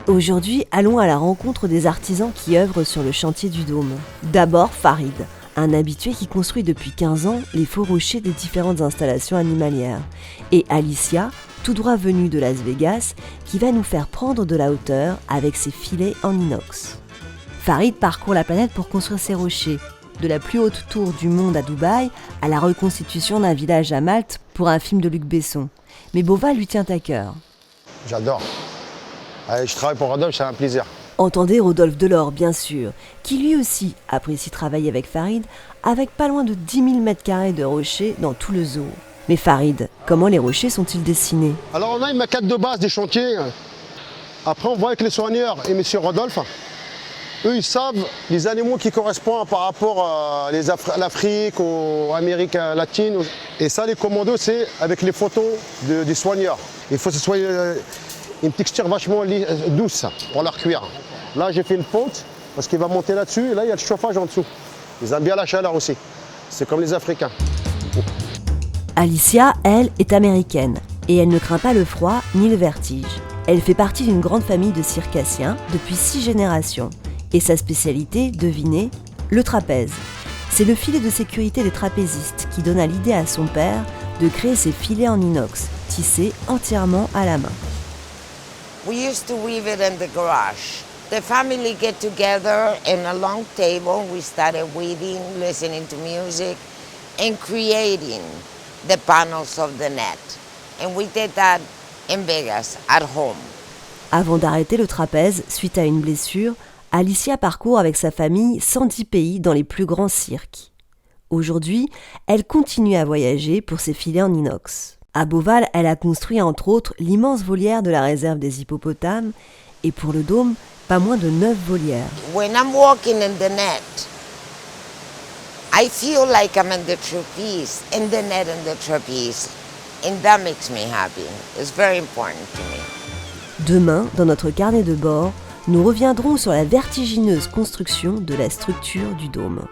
Aujourd'hui, allons à la rencontre des artisans qui œuvrent sur le chantier du dôme. D'abord, Farid, un habitué qui construit depuis 15 ans les faux rochers des différentes installations animalières. Et Alicia, tout droit venue de Las Vegas, qui va nous faire prendre de la hauteur avec ses filets en inox. Farid parcourt la planète pour construire ses rochers, de la plus haute tour du monde à Dubaï à la reconstitution d'un village à Malte pour un film de Luc Besson. Mais Beauval lui tient à cœur. J'adore. Allez, je travaille pour Rodolphe, c'est un plaisir. Entendez Rodolphe Delors, bien sûr, qui lui aussi apprécie travailler avec Farid, avec pas loin de 10 000 m² de rochers dans tout le zoo. Mais Farid, comment les rochers sont-ils dessinés? Alors on a une maquette de base des chantiers. Après on voit avec les soigneurs et M. Rodolphe, eux ils savent les animaux qui correspondent par rapport à l'Afrique, aux Amériques latines. Et ça les commandos c'est avec les photos des soigneurs. Il faut que ce soit une texture vachement douce pour leur cuir. Là j'ai fait une pente parce qu'il va monter là-dessus et là il y a le chauffage en dessous. Ils aiment bien la chaleur aussi. C'est comme les Africains. Alicia, elle, est américaine et elle ne craint pas le froid ni le vertige. Elle fait partie d'une grande famille de circassiens depuis 6 générations. Et sa spécialité, devinez, le trapèze. C'est le filet de sécurité des trapézistes qui donna l'idée à son père de créer ces filets en inox, tissés entièrement à la main. We used to weave it in the garage. The family get together in a long table. We started weaving, listening to music, and creating the panels of the net. And we did that in Vegas, at home. Avant d'arrêter le trapèze, suite à une blessure, Alicia parcourt avec sa famille 110 pays dans les plus grands cirques. Aujourd'hui, elle continue à voyager pour ses filets en inox. À Beauval, elle a construit entre autres l'immense volière de la réserve des hippopotames et pour le dôme, pas moins de 9 volières. When I'm walking in the net, I feel like I'm in the trapeze, in the net and the trapeze. And that makes me happy. It's very important to me. Demain, dans notre carnet de bord, nous reviendrons sur la vertigineuse construction de la structure du dôme.